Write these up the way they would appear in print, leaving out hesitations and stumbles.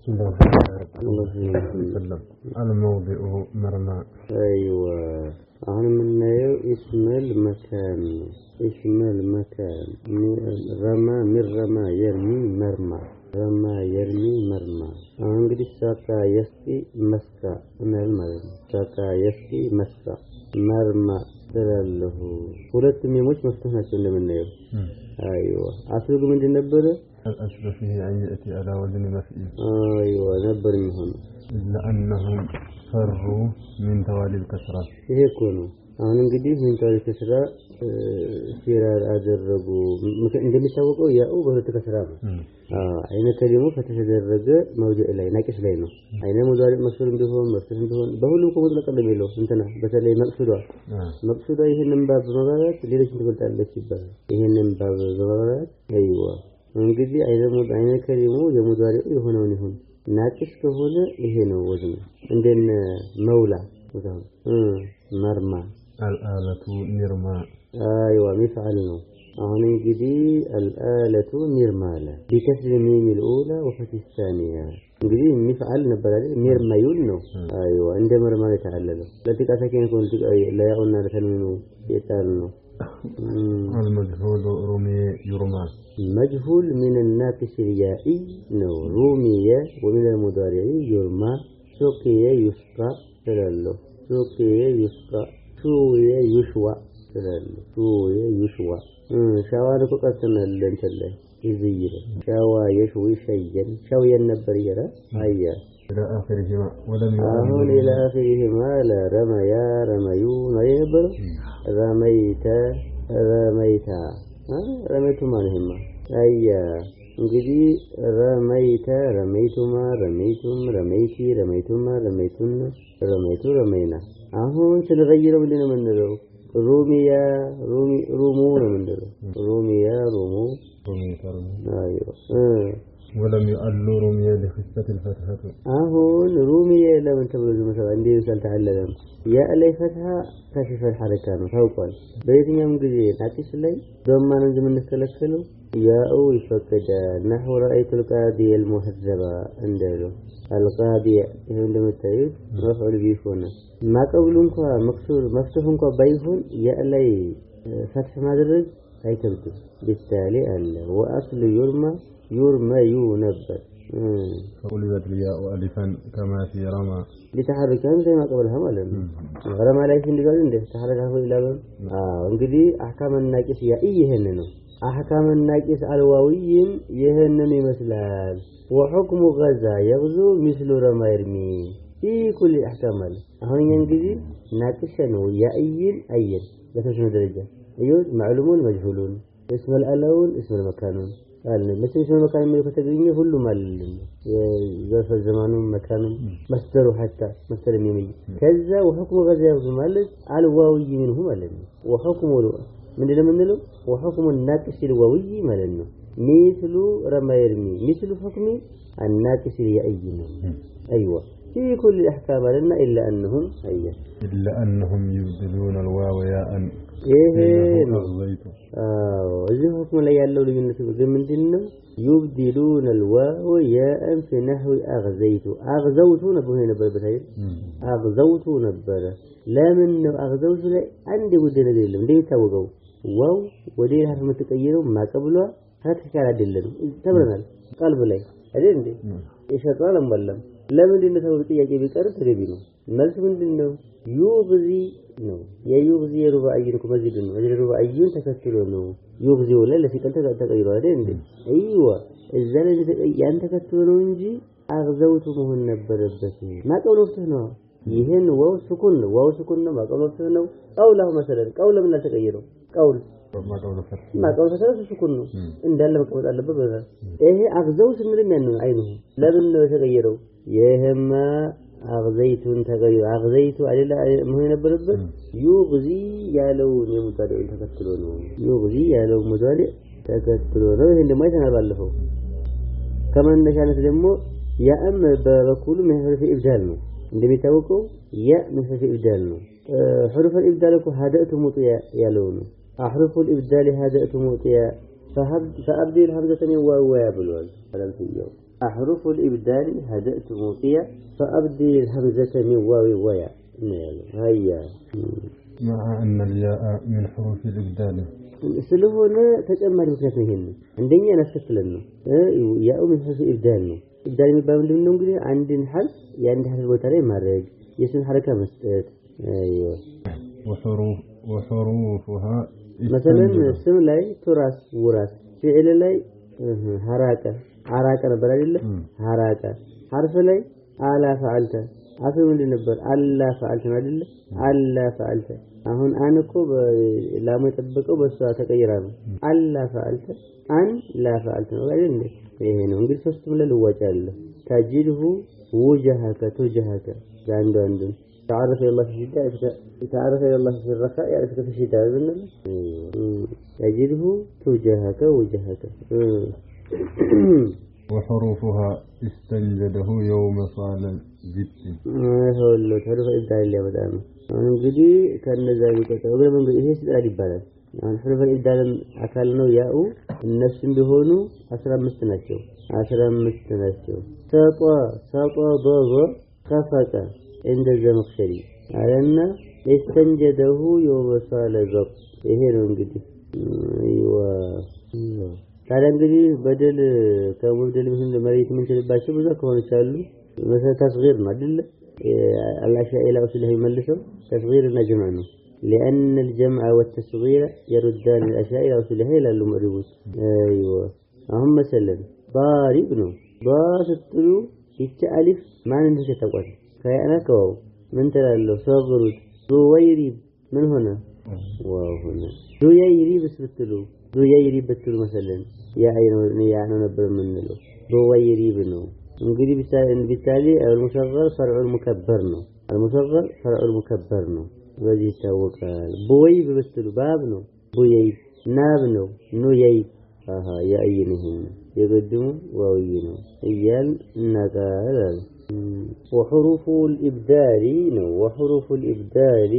بسم الله الرحمن الرحيم. الموضع مرمى. أيوة أنا من اسم المكان رمى من رمى يرمي مرمى رمى يرمي مرمى أنجلي ساكا يسقي مسكا من المرمى ساكا يسقي مسكا مرمى ترى ሁለት ሚሞች መፍትሄ ናቸው እንደምናየው ايوه አስልጉ ምንድን ነበር الاشبه فيه ان ياتي على وزن مفعول ايوه ነበር የሚሆነው لانهم فروا من توالي الكسرة ይሄ እኮ ነው አሁን እንግዲህ ምን ታሪክ ከስራ ሲራር አደረጉ እንደሚታወቀው ያው በሁለት ከስራ ነው አይነ ከሊሙ ከተደረገ መውዲዕ ላይ ናቂስ ላይ ነው አይነ ሙዳሪ መስፈር እንደሆነ መስፈር እንደሆነ በሁሉም ቆሞ ተቀደም ይለው እንትና በተለይ መቅሱዳ ይሄንን ባብ በመባላት ሌሎች ትገልጣለች ይባላል ይሄንን ባብ በመባላት አይዋ እንግዲህ አይነ ከሊሙ የሙዳሪ የሆነውን ይሁን ናቂስ ከሆነ ይሄ ነው ወዝኑ እንደነ መውላ ወዳው መርማ الآلة مرمى أيوة مفعل أهون انجدي الآلة مرمالة بكسر الميم الأولى وفتح الثانية انجدي مفعل نبرالي مرميون أيوة عند مرمى يتعلل لا تكاسكين يكون لا يقولنا لتنوينه يتعلنه المجهول رمي يرمى مجهول من الناقص اليائي رمي ومن المضارع يرمى سقي يسقى تلالو سقي يسقى شوية يشوى شوى قسمنا لنتله يزيد شوى يشوي شيئا شويا النبريرة هيا إلى آخرهما ولم يكن إلى آخرهما لا رميا رميون يبر رميتا رميت ما نهما هيا انجدي رميتما رميتم رميتي رميتما رميتن رمينا አሁን ስለغيرው ብለን ምንለው ሩሚያ ሩሙ ነው ምንለው ሩሚያ ሩሙ ايوه ولم يؤل رمية لخفة الفتحة አሁን ሩሚያ ለምን ተብሎ ዘመሰባ እንዴ ሰልተዓለለም ያ ላይ ፈትሐ ከሽፈ الحركه ነው ታውቋል በየትኛውም ጊዜ ናቂስ ላይ ዶማን እንደምንከለከለው ያው ይፈቀዳል نحو رأيت القاضي المهذبة እንደለው القاضي ይሄ እንደምታዩት መፍዑል ቢሆን ما قبل እንኳን መፍቱህ እንኳን ባይሆን ያ ላይ ፈትህ ማድረግ አይከብድም بالتالي አለ واصل يرمى ينبت فقلبت الياء الفا كما في رمى لتحركان زي ما قبلها ማለት ነው رمى ላይ እንደጋር እንደ ተሐረካው ይላል እንግዲህ አህካም الناقص ያ ይሄን ነው አህካም الناقص الواويም ይሄንን ይመስላል وحكم غزا يغزو مثل رمى يرمي في كل احكام አሁን እንግዲህ ናቅሽ ነው ያይል አይል ለተወሰነ ደረጃ እዩት معلومون مجهولون اسم الاولون اسم المكانون قالنا مثل اسم المكان اللي ከተገኘ ሁሉም አለልን የዘፈ ዘማኑን መካኑን መስደሩ حتى መስደር የሚመይ ከዛ وحكم غزا يغزو ማለት الواوي منه ማለት ነው وحكم ምንድነው የምንለው وحكم الناقص الواوي ማለት ነው مثل رمى يرمي مثل حكم الناقص يأينا أيوة في كل الأحكام لنا إلا أنهم يبدلون الواو ياء أغزيت إذا حكم لا يالله لجنة من يبدلون الواو ياء في نحو أغزوت نبوه نبر بتاير أغزوت نبر لا من أغزوت لا عندي ودنا دلهم ليه توقعوا واو ودي حرف متغيره ما قبله هاتكار አይደለም ተብለናል ቀልብ ላይ አይደል እንዴ ይሸጣል እንበለም ለምን ነው ጥያቄ ቢቀርብ ተገቢ ነው መልስ ምንድነው ዩግዚ ነው የዩግዚ ሩባይን ከመዚድ ነው ሩባይን ተከትሎ ነው ዩግዚ ወለ ለሲቀል ተቀይሮ አይደል እንዴ አይዋ እዛ ላይ ያን ተከትሎ ነው እንጂ አግዘውቱ መሆን ነበረበት ማቀብሎ ፍትህ ነው ይሄን ዋው ስኩን ነው ማቀብሎ ፍትህ ነው ቀውላው መሰለን ቀውል ምን ተቀይሮ ቀውል ما قالوا ثلاث سكون እንዳለ መቀመጥ አለበት በዛ ይሄ አግዘው ስንልም ያን አይኑ ለምን ነው የተቀየረው ይሄማ አግዘይቱን ተቀየረ አግዘይቱ አይደለ ምን ነበረበት ዩግዚ ያለው የሙታዲው ተከትሎ ነው ዩግዚ ያለው ሙታዲ ተከትሎ ነው ይሄ እንደማይ ተናባለፈው ከማን ነሻነት ደግሞ ያም በበኩሉ መህረፍ ኢብዳል ነው እንደሚታወቀው ያ መህረፍ ኢብዳል ነው حروف الابدال እኮ ሀደቱ ሙጥያ ያለው ነው أحرف الإبدال هدأت موتيا فأبدي الهمزة من واو يا بلوال فلم تيجوا أحرف الإبدال هدأت موطيا فأبدي الهمزة من واو ويا هيا مع أن الياء من حروف الإبدال سلوهنا تجمع مكنتهن عندنا نفس لنا ياء من حروف الإبدال إبدال من ضمن نقول عند حرف يعني حرف بوتاري مارج يسمى حركة مستد أيوة وحروفها مثلا اسم لاي تراث وراث فعل لاي حركة نبر አይደለ حركة حرف لاي አላ ፈዓልተ አፍ ምንድን ነበር አላ ፈዓልተ አይደለ አላ ፈዓልተ አሁን አንኮ ላሙ የጠበቀው በሷ ተቀይራ ነው አላ ፈዓልተ አን ላ ፈዓልተ ነው አይደል እንዴ ይሄ ነው እንግዲህ ሶስቱም ለልዋጭ አለ ታጂልሁ وجهك توجهك عند تعرف الى الله في الشدة تعرف الى الله في الرخاء يعرفك في الشدة تجده توجهك وجهك وحروفها استنجده يوم صال جد هو اللي تعرف الإبدال اللي بدأنا እንግዲህ ከነዛ ቢቀጥለው ግን ምን ይሄ ሲጣል ይባላል አሁን حروف الإبدال አካል ነው ያው እነሱም ቢሆኑ 15 ናቸው ሰጧ ضغ خفق عند الزمخشري علينا استنجده يوم صال ضب ይሄ ነው እንግዲህ ታዲያ እንግዲህ በደል ከወደል ምን ለመሬት ምን ተልባቸው ብዙ ከሆነች አሉ مثلا تصغير ነው አይደል الاشياء الى اصله يملسوا تصغير الجمع ነው لان الجمع والتصغير يردان الاشياء الى اصلها الى المعربوس ايوه اهم مثلا ضارب ነው ضاستሉ ይቺ አሊፍ ማን እንደሆነ ተቋል ከያና ከዋው ምን ተላለው صغሩት ዙወይሪብ ምን ሆነ ዋው ሆነ ዙወይሪብ ብትሉ ዙወይሪብ ብትሉ مثلا ያ ነው ነበር የምንለው ዙወይሪብ ነው እንግዲህ بالتالي المصغر فرع المكبر ነው المصغر فرع المكبر ነው በዚህ ይታወቃል ቦይብ ብትሉ ባብ ነው ቦይብ ናብ ነው ኑየይ ያይነህ የገድሙ ዋውይ ነው እያል እናቃል وحروف الإبدال ነው وحروف الإبدال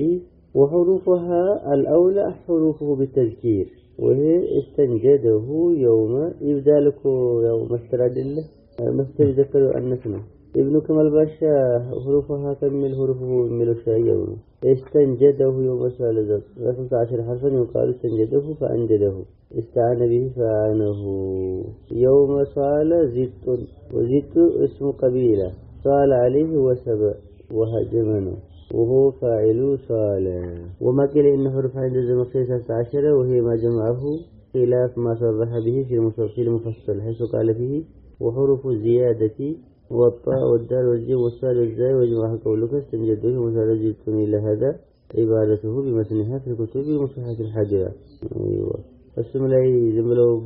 وحروفها الأولى حروفه بالتذكير وهي استنجده يوم إبدالك يوم استرادله مستر ذكر أنسنا ابن كمال باشا حروفها كمل حروفه من الشيء استنجده يوم سال ذات 15 حرفا يقال استنجده فأنجده استعان به فأعنه يوم سال زيت وزيت اسم قبيلة سال عليه وسبأ وهجمنه وهو فاعل سال وما قيل إن حروف عند الزمخشري 16 وهي ما جمعه خلاف ما صرح به في المفصل حيث قال فيه وحروف الزيادة والطاء والدال والجيم والصاد والزاي وجمعها قولك استنجده ومثال إلى هذا عبادته بمثنها في الكتب المصححة الحاضرة أيوة السم لا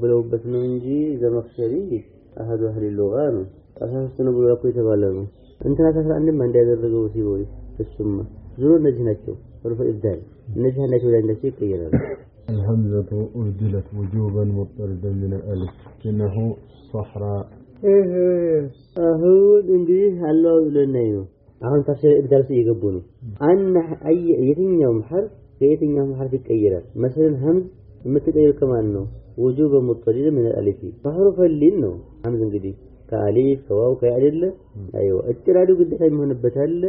بلو بثنو انجي زمخشري أحد أهل اللغان أساس نقول لكم يتبالغوا أنت لا تفعل عندما عندي أدرقوا سيبوي السم زرور نجهنته حروف الإبدال نجهنته لأن شيء كيرا الهمزة أبدلت وجوبا مضطردا من الألف إنه صحراء አሁን እንግዲህ አላህ ለነዩ አሁን ተፍሲር ኢብዳል ሲገቡ ነው አን የትኛውም ሐርፍ ይቀየራል مثلا همز የምትቀየር ከማን ነው وجوب مضطرد من الالف فحرف اللين ነው همز እንግዲህ ከአሊፍ ከዋው ከአይደለ አይዋ እጥራዱ ግዴታ የሚሆንበት አለ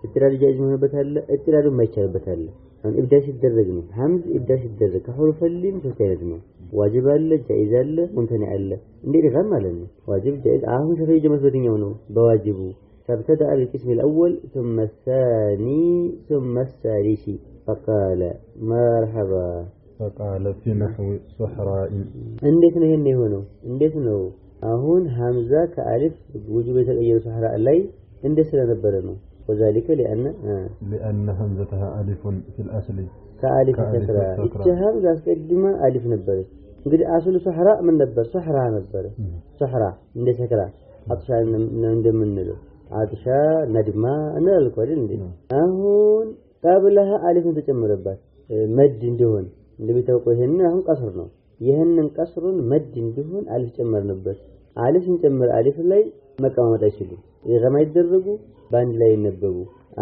እጥራዱ ጃይዝ የሚሆንበት አለ እጥራዱ የማይቻልበት አለ አሁን ኢብዳል ሲደረግ ነው همز ኢብዳል ሲደረግ ከሐሩፍ اللين ተከይረድ ነው واجب አለ ጃይዝ አለ ሙንተኒ አለ እንዴት ይፈም ማለት ነው واجب جائز አሁን ሸፈይ ጀመስበትኛው ነው በዋጅቡ فابتدأ بالقسم الأول ثم الثاني ثم الثالث فقال مرحبا فقال في نحو صحراء እንዴት ነው ይሄን የሆነው እንዴት ነው አሁን ሐምዛ ከአሊፍ وجوب የተቀየረው صحراء ላይ እንዴት ስለነበረ ነው وذلك لأن همزتها ألف في الأصل كألف تكرا اتهام ذا استقدم ألف نبرت እንግዲህ አስሉ صحራ ምን ነበር صحራ ነበር صحራ እንደ ተከራ አጥሻ እንደምንለው አጥሻ ነድማ እንላልኩ አይደል እንዴ አሁን قبلها አሊፍ ተጨመረባት መድ እንዲሆን እንደሚታወቀው ይሄን አሁን ቀስር ነው ይሄንን ቀስሩን መድ እንዲሆን አሊፍ ጨመርንበት አሊፍ እንጨምር አሊፍ ላይ መቀማመጥ አይችልም ይገማ ይደረጉ ባንድ ላይ ይነበቡ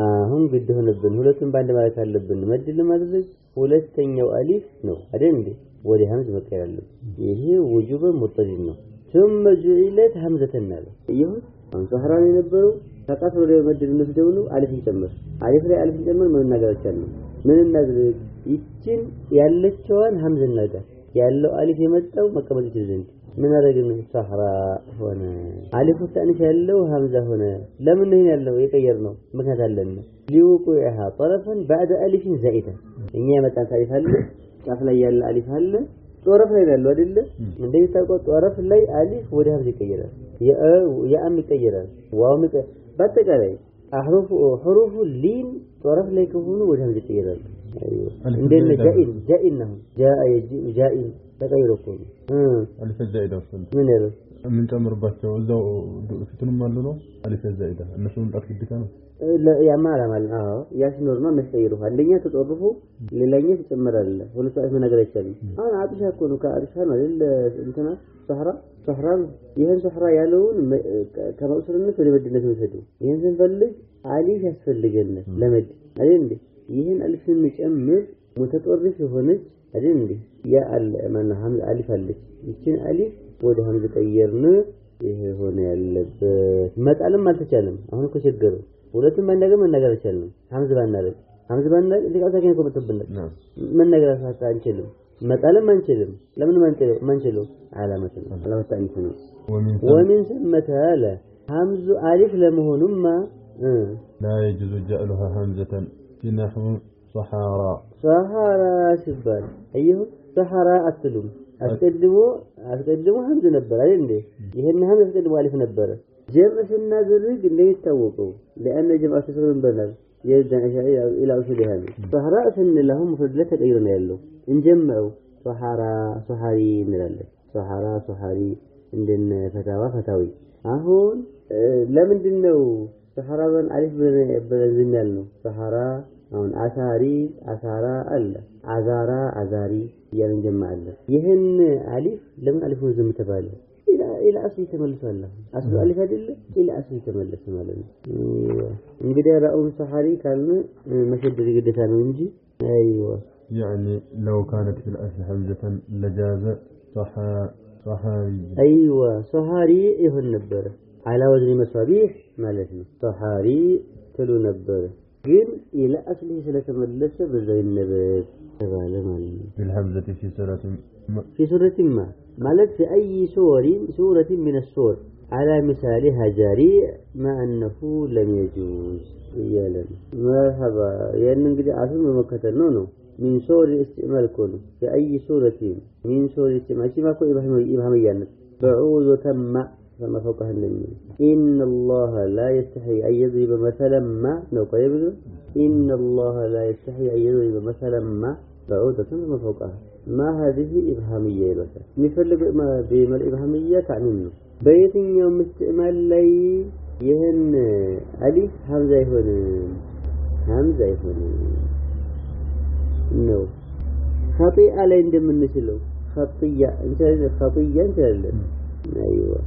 አሁን ግድ ሆነብን ሁለቱም ባንድ ማለት አለብን መድ ለማድረግ ሁለተኛው አሊፍ ነው አይደል እንዴ ወደ ሀምዝ መቀየር አለበት ይሄ وجوب مضطرد ነው ثم جعلت همزة النار يهون عن صحران ينبروا فقط ولا يمدد المسدونه ألف يجمر ألف لا ألف يجمر من النجار كانوا من النجار يتشين ياللشوان همزة النجار يالله ألف يمتوا مكمل يتزند من الرجل صحراء هنا ألف الثاني يالله همزة هنا لمن هنا يالله يغيرنا مكان لنا ليوقعها طرفا بعد ألف زائدة إني متى تعرف هل تعرف لا يال ألف هل طرف لا يالله أدل من ده يتقول طرف لا ألف وده همزة يغيره يا أم يغيره واو بتقالي حروف اللين طرف لا يكونوا وده همزة يغيره أيوة عندنا جائنهم جاء تغيركم ألف الزائدة من هذا من تمر باتشو زو فتنم مالونو ألف الزائدة الناس من أكيد بكانوا لا يا مال يا نورمال مستيروها اللي تطرفوا للي تتمر الله ولا سأل من أجل الشيء أنا عارف هكون كأرشان ولا إنتنا صحراء يهن صحراء يالون كما أصل الناس اللي بدنا نسويه يهن فلج عليه يسفل الجنة لمد علين دي يهن ألف متأمر متطرف هونج علين دي يا من هم ألف ألف يشين ألف وده هم تغيرنا إيه هون يالب ما تعلم ما تتعلم أهون كشجر ولكن من نجار تشلم همزة بانر اللي قاعد كأنه كم تبنا من نجار ساعة نشلم ما تعلم ما نشلم لمن ما نشلو علامة تانية ومن ثم تعالى همزة ألف لمهون ما لا يجوز جعلها همزة في نحو صحراء شبان أيوه صحراء أتقدموا همزة نبرة عندي يهن همزة أتقدموا ألف نبرة جمع النازرق اللي يتوقوا لأن جمع تسرون بلد يرجع إلى أصل هذا صحراء سن لهم مفردلة أيضا يلو إن جمعوا صحاري نلالك صحاري عندنا فتاوي أهون لمن دنو صحراء ألف بنزميلنا صحراء أو أثارا ألا عزاري يعني جمع الله يهن ألف لمن ألف نزم تبالي إلى أصل تملس الله أصل ألف هذه إلى أصل تملس مالنا نقدر رأون صحاري كلمة مشد رجد ثانو ينجي أيوة يعني لو كانت في الأصل حمزة لجاز صحاري أيوة صحاري يهن نبر على وزن مصابيح مالتنا صحاري تلو نبر جن إلى أصله سلة ملس بزي النبات تبالي مالنا في الحمزة في سورة ما مالت في أي سورة من السور على مثالها جريء مع أنه لم يجوز يالا مرحبا يعني نقدر أعلم مكترنونه من سور الاستعمال كله في أي سورة من سور الاستعمال شيء ما كل إبهاميان بعوض وتم فما فوقها النمي إن الله لا يستحي أن يضرب مثلا ما نقول إن الله لا يستحي أن يضرب مثلا ما بعوضة فما فوقها ما هذه إبهامية بس نفرق ما بما الإبهامية تعنينه بيت يوم استعمال لي يهن ألف همزة يهون نو خطيئة لين دم النسلو خطية انت أيوة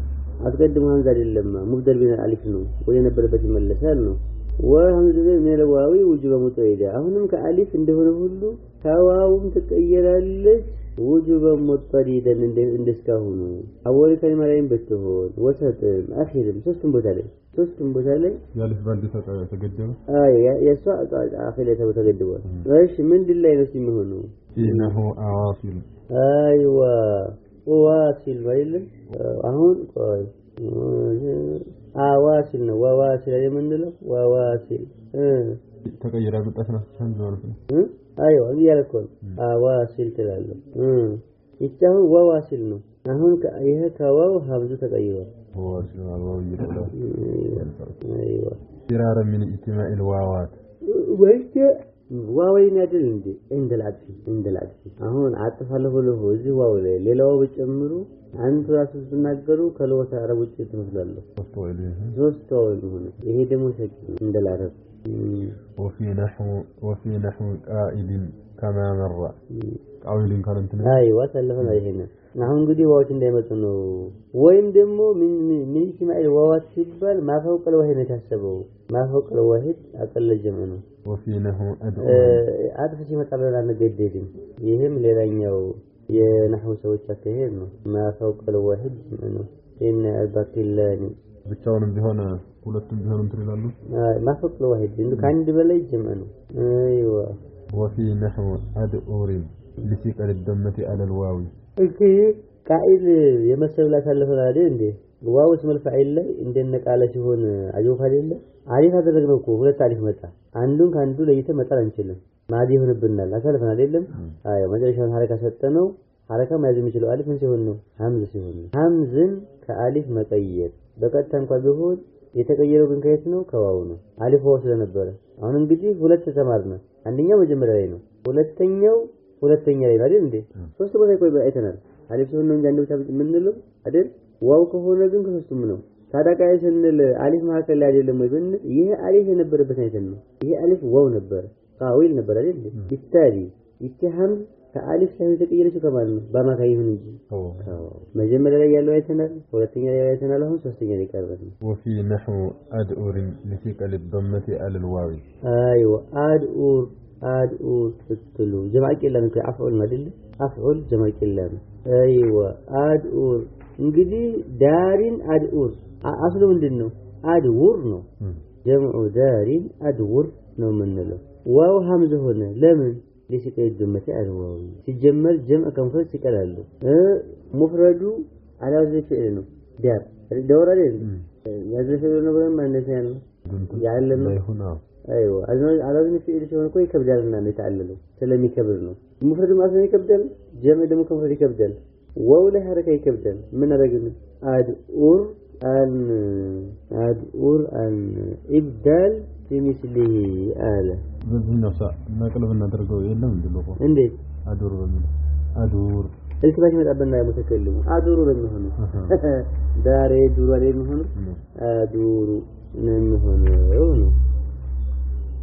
أتقدم همزة للما مبدل بين الألف نو وينبر بس ملسان نو وهمزة من الواوي وجب متعيدة أهنم كألف عنده هلو كواوم تكير اللس وجب مضطريدا اندسكاهونو أول كلمة لين بتهون وسطم أخيرم سوستم بوتالي يالف بالدي تقدم يسوع آخر تقدم ايش من دلله نفسي مهونو إنه أواصل أيوة واصل ويل أهون قاي واصل وواصل من دلله وواصل تغير بالأسنة همزة أيوة يالكون واصل تلالو يتهو وواصل نو أهون كأيه كواو همزة تغير واصل الواو يدلا أيوة فرارا من اجتماع الواوات ويك واوين يدل عند العطف أهون عطف له زي واو ليلو بيጨምሩ አንተ ራሱ ተናገሩ ከለወታ አረቦች ተመስላሉ ሶስት ዋው ሆነ ይሄ ደግሞ ሸክ እንደላረብ وفي نحو قائد كما مر قائد كان انت ايوه سلفنا ይሄንን አሁን እንግዲህ ዋዎች እንዳይመጡ ነው ወይም ደግሞ ምን ይችማል ዋዋት ሲባል ማፈውቀል ዋሂድ ነው ታሰበው ማፈውቀል ዋሂድ አቀለ ጀመ ነው وفي نحو አጥፍ ሲመጣ በላ ነገደድም ይሄም ሌላኛው የነህው ሰዎች አከሄድነው ما فوق الواحد ነው إن الباقلان ብቻውንም ቢሆን ሁለቱም ቢሆን እንትን ይላሉ ما فوق الواحد እንዱ ከአንድ በላይ ጀምዕ ነው ايوه وفي نحو أدؤور لثقل الضمة على الواو ቃኢል የመሰብላ ታለፈና አይደል እንዴ ዋው اسم الفاعل ላይ እንደነ ቃለ ሲሆን አጆፍ አይደለ አሊፍ አደረግነው እኮ ሁለት አሊፍ መጣ አንዱን ካንዱ ለይተህ መጣል አንችልም ማዲ ሆነብናል አሳልፈን አይደለም አይ መጨረሻውን ሐረካ ሰጠነው ሐረካ ማያዝ የሚችለው አሊፍ ምን ሲሆን ነው ሐምዝ ሲሆን ነው ሐምዝን ከአሊፍ መቀየር በቀጥታ እንኳን ቢሆን የተቀየረው ግን ከየት ነው ከዋው ነው አሊፍ ዋው ስለነበረ አሁን እንግዲህ ሁለት ተማርና አንደኛው መጀመሪያ ላይ ነው ሁለተኛ ላይ አይደል እንዴ ሶስት ቦታ ቆይ አይተናል አሊፍ ሲሆን ነው እንጂ አንዱ ምን ነው አይደል ዋው ከሆነ ግን ከሶስቱም ነው ታዳቃይ ስንል አሊፍ ማከለ አይደለም ወይ ብን ይሄ አሊፍ የነበረበት አይተን ነው ይሄ አሊፍ ዋው ነበር ቃዊል ነበር አይደል بالتالي ይተሃም ከአሊፍ ሳይሆን ተቀየረች ከማለት ነው በማካይ ይሁን እንጂ መጀመሪያ ላይ ያለው አይተናል ሁለተኛ ላይ አይተናል አሁን ሶስተኛ ላይ ቀርበን وفي نحو أدؤور لثقل الضمة على الواو ايوه أدؤور تتلو جمع كلام كأفعل مدل أفعل جمع كلام ايوه أدؤور እንግዲህ ዳሪን አድኡር አስሉ ምንድነው አድውር ነው ጀምዑ ዳሪን አድውር ነው ምንለው ዋው ሐምዝ ሆነ ለምን لثقل الضمة على الواو ሲጀመር ጀምዕ ከንፈስ ይቀላሉ ሙፍረዱ على وزن فعل ነው ዳር ደወር አይደል ያዘፈ ነው ብለን ማለት ነው ያለም ايوه على وزن فعل ሲሆን እኮ ይከብዳልና ነው የተዓለለው ስለሚከብር ነው ሙፍረዱ ማለት ይከብዳል ጀምዕ ደግሞ ከንፈስ ይከብዳል واو له حركه يكبدل من رجل أدؤور أن إبدال في مثله آلة بزين نفسه نقلبنا درجة يلا من دلوقتي عندي أدور التباش متقبلنا يا متكلم أدور من هنا داري دور عليه من هنا أدور من هنا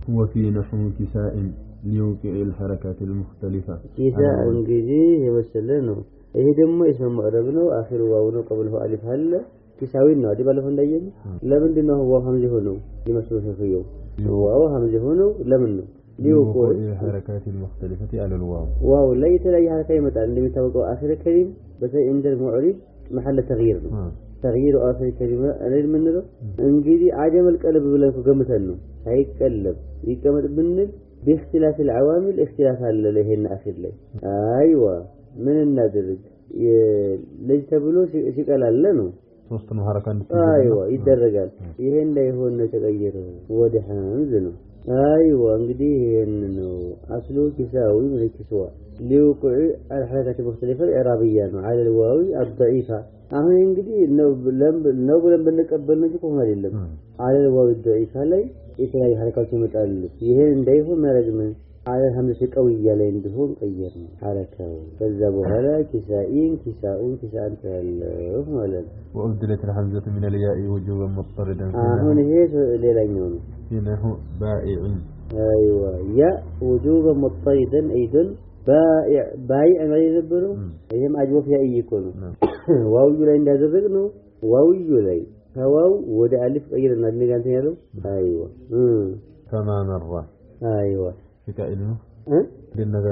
وفي نحو كساء ليوقع الحركات المختلفة كساء انجزي يوصلنا ይሄ ደግሞ اسم معرب ነው አኺሩ ዋው ነው ቀብለው አሊፍ አለ ኪሳዊ ነው አይደል ባለፈው እንዳየን ለምንድን ነው ዋው ሐምዝ ሆነው ይመስሉሻል ዋው ሐምዝ ሆነው ለምን ነው ሊውቆ الحركات المختلفة على الواو واو لا የተለያየ ሐረካ ይመጣል እንደሚታወቀው አኺር ከሪም በሰይንደ المعرب محل تغيير ነው تغيير አኺር ከሪም አይደል ምንለው እንግዲህ አጀም القلب ብለን ገምተን ነው አይቀለብ ይቀመጥ ብንል باختلاف العوامل اختلاف አለ ለይሄን አኺር ላይ ايوه ምን እናደርግ ለጅ ተብሎ ሲቀላለ ነው ሶስት ነው ሐረካ አይዋ ይደረጋል ይሄ እንዳይሆን ተቀየረው ወደ ሐምዝ ነው አይዋ እንግዲህ ይሄን ነው አስሉ ኪሳዊ መልክስዋ ሊውቁዕ الحركات المختلفة الإعرابية على الواو الضعيفة አሁን እንግዲህ ነው ብለን ብንቀበል ነው ቆም አይደለም على الواو الضعيفة ላይ የተለያዩ ሐረካዎች ይመጣሉ ይሄን እንዳይሆን ማረግመን على الهمزة قوية لين دهون قيرنا حركة كذبوا هلا كسائين كساؤون كساء ولا وأبدلت الهمزة من الياء وجوبا مضطردا هنا هي ليلانيون هنا هو بائع أيوة ياء وجوبا مضطردا أيضا بائع ما يذبروا أيهم أجوف يا يكونوا واو يلين دازرقنوا واو يلين هواو ودا ألف غيرنا اللي قالوا أيوة كما مرة أيوة في قائلنا لأنك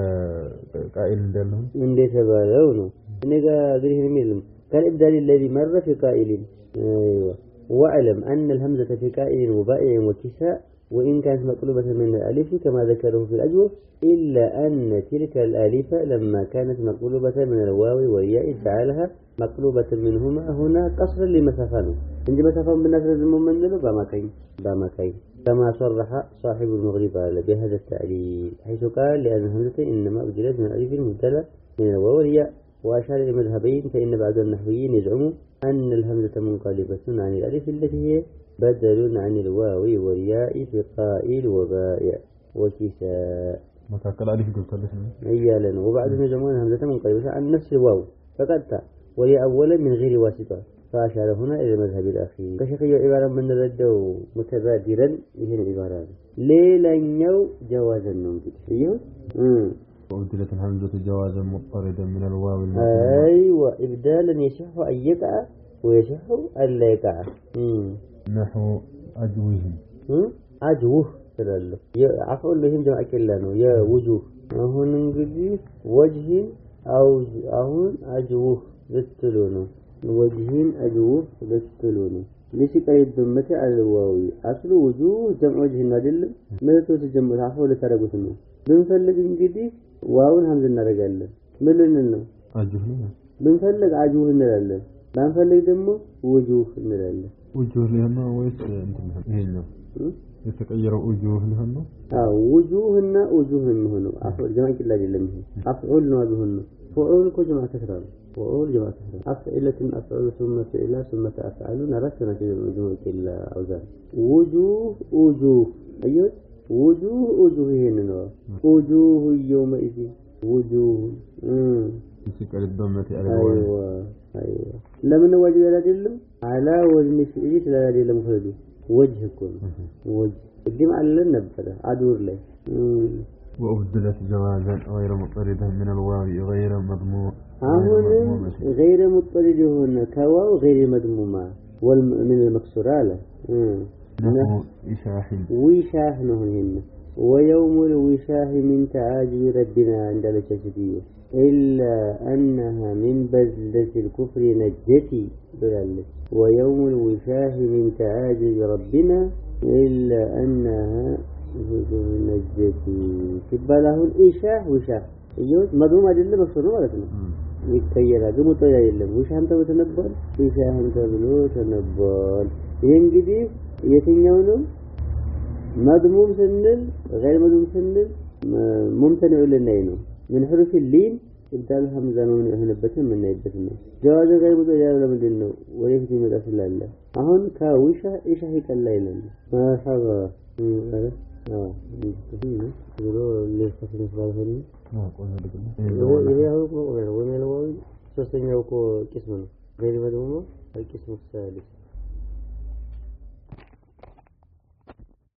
قائل دلهم من ليس بالونه إنك قريه نميلهم كالإبدال الذي مر في قائل أيوة واعلم أن الهمزة في قائل وبائع وكساء وإن كانت مقلوبة من الألف كما ذكره في الأجوف إلا أن تلك الألف لما كانت مقلوبة من الواو والياء جعلها مقلوبة منهما هنا قصرا لمسافانه عند مسافة بالناس لازم منه بامكين كما صرح صاحب المغرب بهذا التعليل حيث قال لأن الهمزة إنما أبدلت من الألف المبدلة من الواو والياء وأشار إلى مذهبين فإن بعض النحويين يزعمون أن الهمزة منقلبة عن الألف التي هي بدل عن الواو والياء في قائل وبائع وكساء متاكل ألف قلت لك إيالا وبعضهم يزعمون الهمزة منقلبة عن نفس الواو فقد وهي أولا من غير واسطة فأشار هنا إلى المذهب الأخير كشخي عبارة من ردوا متبادلا يهن عبارة ليلا يو جوازا نوجد أيوه وأبدلت الهمزة جوازا مضطردا من الواو أيوة إبدالا يشح أن يقع ويشح أن لا يقع نحو أجوه أجوه عفوا لهم جمع كلانو يا وجوه هون نقول وجه አሁን አጅውህ ልትሉ ነው ወጅህን አጅውህ ልትሉ ነው لشكل الدمة على الواوي أصل وجوه جمع وجه النادل ملتو تجمع العفو لترقوتنا بنفلق انجدي واون همز النرقال ملننا أجوهنا بنفلق عجوه النرقال بنفلق دمه وجوه النرقال وجوه لهنا ويس هنا يتغير وجوه لهنا وجوهنا وجوهنا هنا عفو جمع كلا جلمه أفعلنا بهنا فعول كو جمع تكرار فعول جمع تكرار أفعلة أفعل ثم فعلا ثم تفعلون رسنا في جمع كلا أوزان وجوه أيوة وجوه هنا وجوه يومئذ وجوه سكر الدمة أيوة لمن وجه لا دلم على وزن فعلي لا دلم فردو وجهكم وجه الجمع اللي نبتده عدور لي وأبدلت جوازا غير مضطردة من الواو غير مضموم غير مضطرد هنا كواو غير مضمومة من المكسورة نحو إشاح وشاح هنا ويوم الوشاح من تعاجب ربنا عند الجسدية إلا أنها من بذلة الكفر نجتي بلالة ويوم الوشاح من تعاجب ربنا إلا أنها نجتي كباله الإشاح وشاح أيوة مضموم أجل مكسور مالتنا يتكيرا قمت يلم وش هم تبو تنبال إشاح هم تبلو تنبال ينجدي يتنيونه مضموم سنل غير مضموم سنل ممتنع للنينه من حروف اللين إبدال همزة من هنبتهم من نيبتهم جواز غير مضموم لمن دينه وليس في مدرسة الله أهون كاوشة إيش هيك الليل مرحبا يقولوا اللي خصني فلان هو وين الواوي سوسن يوكو كسمه غير مضموم القسم الثالث